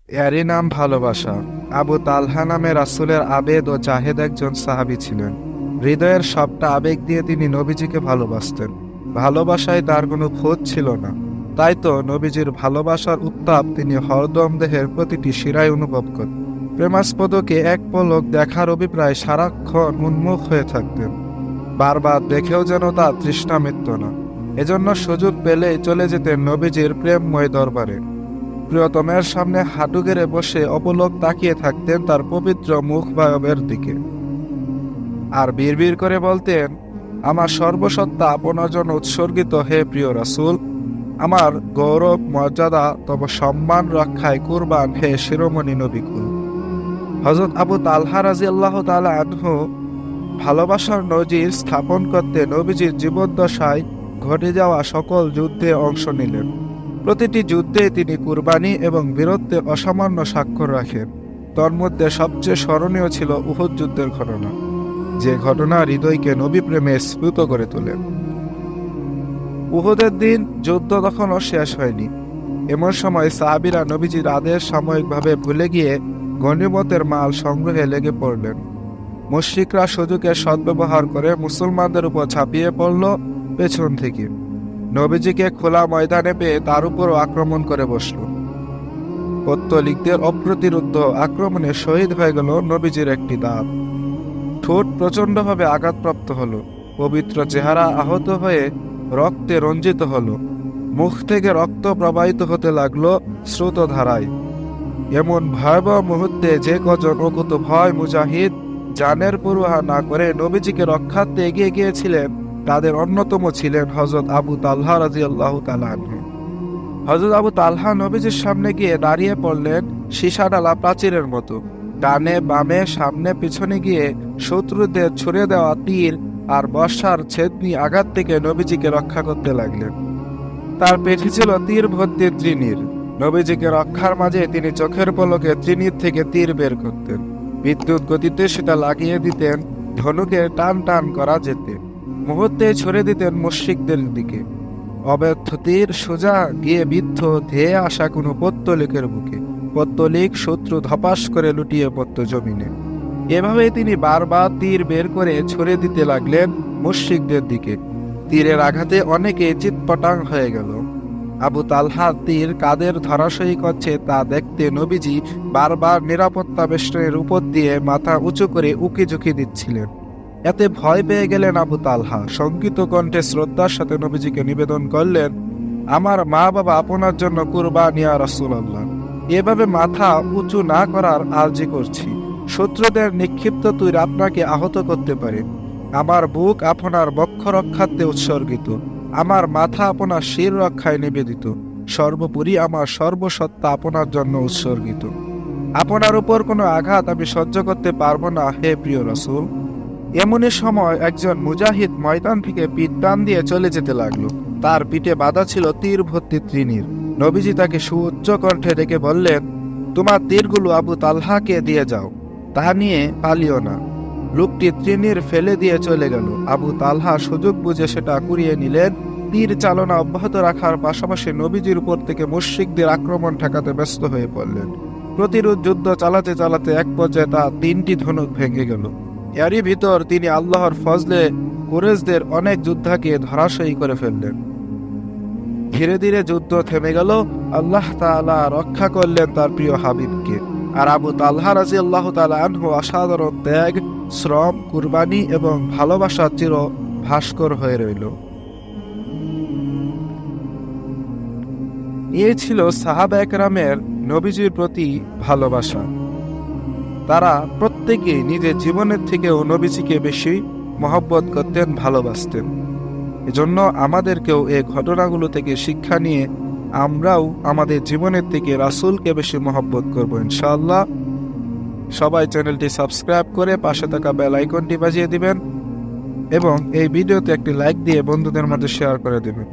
এরই নাম ভালোবাসা। আবু তালহা নামে রাসূলের আবেদ ও জাহেদ একজন সাহাবী ছিলেন। হৃদয়ের সবটা আবেগ দিয়ে তিনি নবীজিকে ভালোবাসতেন। ভালোবাসায় তার কোনো খোঁজ ছিল না। তাই তো নবীজির ভালোবাসার উত্তাপ তিনি হরদম দেহের প্রতিটি শিরায় অনুভব করতেন। প্রেমাস্পদকে এক পলক দেখার অভিপ্রায় সারাক্ষণ উন্মুখ হয়ে থাকতেন। বারবার দেখেও যেন তার তৃষ্ণা মিটত না। এজন্য সুযোগ পেলেই চলে যেতেন নবীজির প্রেমময় দরবারে। প্রিয়তমের সামনে হাঁটু গেড়ে বসে অপলক তাকিয়ে থাকতেন তার পবিত্র মুখ বায়বের দিকে। আর বিড়বিড় করে বলতেন, আমার সর্বসত্তা আপনার জন্য উৎসর্গিত হে প্রিয় রাসূল। আমার গৌরব মর্যাদা তব সম্মান রক্ষায় কুরবান হে শিরোমণি নবিকুল। হযরত আবু তালহা রাদিয়াল্লাহু তাআলা আনহু ভালোবাসার নজির স্থাপন করতে নবীজির জীবদ্দশায় ঘটে যাওয়া সকল যুদ্ধে অংশ নিলেন। প্রতিটি যুদ্ধে তিনি কুরবানি এবং বীরত্বে অসামান্য স্বাক্ষর রাখেন। তন্মধ্যে সবচেয়ে স্মরণীয় ছিল উহুদ যুদ্ধের ঘটনা, যে ঘটনা হৃদয়কে নবী প্রেমে স্ফুত করে তোলে। উহুদের দিন যুদ্ধ তখনও শেষ হয়নি। এমন সময় সাহাবীরা নবীজির আদেশ সাময়িকভাবে ভুলে গিয়ে গনিমতের মাল সংগ্রহে লেগে পড়লেন। মুশরিকরা সুযোগের সদ্ব্যবহার করে মুসলমানদের উপর ঝাঁপিয়ে পড়ল পেছন থেকে। নবীজিকে খোলা ময়দানে পেয়ে তার উপরও আক্রমণ করে বসল। পত্তলিকদের অপ্রতিরোধ্য আক্রমণে শহীদ হয়ে গেল নবীজির একটি দাঁত। ঠোঁট প্রচণ্ডভাবে আঘাতপ্রাপ্ত হলো। পবিত্র চেহারা আহত হয়ে রক্তে রঞ্জিত হলো। মুখ থেকে রক্ত প্রবাহিত হতে লাগলো স্রোতধারায়। এমন ভয়াবহ মুহূর্তে যে কজন অকুত ভয় মুজাহিদ জানের পরোয়া না করে নবীজিকে রক্ষার্থে এগিয়ে গিয়েছিলেন, তাদের অন্যতম ছিলেন হযরত আবু তালহা রাদিয়াল্লাহু তাআলা আনহু। হযরত আবু তালহা নবীজির সামনে গিয়ে দাঁড়িয়ে পড়লেন সীসা ডালা প্রাচীরের মতো। ডানে বামে সামনে পিছনে গিয়ে শত্রুদের ছুড়ে দেওয়া তীর আর বর্ষার ছেদনি আঘাত থেকে নবীজিকে রক্ষা করতে লাগলেন। তার পেটে ছিল তীর ভর্তি তৃণীর। নবীজিকে রক্ষার মাঝে তিনি চোখের পলকে তৃণীর থেকে তীর বের করতেন। বিদ্যুৎ গতিতে সেটা লাগিয়ে দিতেন ধনুকে টান টান করা যেতে। মুহূর্তে ছড়ে দিতেন মুশরিকদের দিকে। অব্যর্থ তীর সোজা গিয়ে বিদ্ধ ধেয়ে আসা কোনো পত্তলিকের বুকে। পত্তলিক শত্রু ধপাস করে লুটিয়ে পড়ত জমিনে। এভাবে তিনি বারবার তীর বের করে ছড়ে দিতে লাগলেন মুশরিকদের দিকে। তীরের আঘাতে অনেকে চিৎপটাং হয়ে গেল। আবু তালহার তীর কাদের ধরাশয়ী করছে তা দেখতে নবীজি বারবার নিরাপত্তা বেষ্টনীর উপর দিয়ে মাথা উঁচু করে উকিঝুঁকি দিচ্ছিলেন। এতে ভয় পেয়ে গেলেন আবু তালহা। শঙ্কিত কণ্ঠে শ্রদ্ধার সাথে নবীজিকে নিবেদন করলেন, আমার মা বাবা আপনার জন্য কুরবান ইয়া রাসূলুল্লাহ। এভাবে মাথা উঁচু না করার আরজি করছি। শত্রুদের নিক্ষিপ্ত তীর আপনাকে আহত করতে পারে। আমার বুক আপনার বক্ষ রক্ষার্থে উৎসর্গিত। আমার মাথা আপনার শির রক্ষায় নিবেদিত। সর্বোপরি আমার সর্বসত্তা আপনার জন্য উৎসর্গিত। আপনার উপর কোনো আঘাত আমি সহ্য করতে পারবো না হে প্রিয় রাসূল। এমনই সময় একজন মুজাহিদ ময়দান থেকে পিঠ টান দিয়ে চলে যেতে লাগলো। তার পিঠে বাঁধা ছিল তীর ভর্তি তৃণীর। নবীজি তাকে সুউচ্চ কণ্ঠে ডেকে বললেন, তোমার তীরগুলো আবু তালহাকে দিয়ে যাও, তা নিয়ে পালিও না। লোকটি তৃণীর ফেলে দিয়ে চলে গেল। আবু তালহা সুযোগ বুঝে সেটা কুড়িয়ে নিলেন। তীর চালনা অব্যাহত রাখার পাশাপাশি নবীজির উপর থেকে মুশরিকদের আক্রমণ ঠেকাতে ব্যস্ত হয়ে পড়লেন। প্রতিরোধ যুদ্ধ চালাতে চালাতে এক পর্যায়ে তার 3টি ধনুক ভেঙে গেল। এরই ভিতর তিনি আল্লাহর ফজলে কুরাইশদের অনেক যোদ্ধাকে ধরাশয়ী করে ফেললেন। ধীরে ধীরে যুদ্ধ থেমে গেল। আল্লাহ তাআলা রক্ষা করলেন তার প্রিয় হাবিবকে। আর আবু তালহা রাদিয়াল্লাহু তাআলা আনহু অসাধারণ ত্যাগ, শ্রম, কুরবানি এবং ভালোবাসার চির ভাস্কর হয়ে রইল। এই ছিল সাহাবা একরামের নবীজির প্রতি ভালোবাসা। তারা প্রত্যেকেই নিজের জীবনের থেকেও নবীজিকে বেশি মহব্বত করতেন, ভালোবাসতেন। এজন্য আমাদেরকেও এই ঘটনাগুলো থেকে শিক্ষা নিয়ে আমরাও আমাদের জীবনের থেকে রাসূলকে বেশি মহব্বত করব ইনশাআল্লাহ। সবাই চ্যানেলটি সাবস্ক্রাইব করে পাশে থাকা বেল আইকনটি বাজিয়ে দিবেন এবং এই ভিডিওতে একটি লাইক দিয়ে বন্ধুদের মধ্যে শেয়ার করে দেবেন।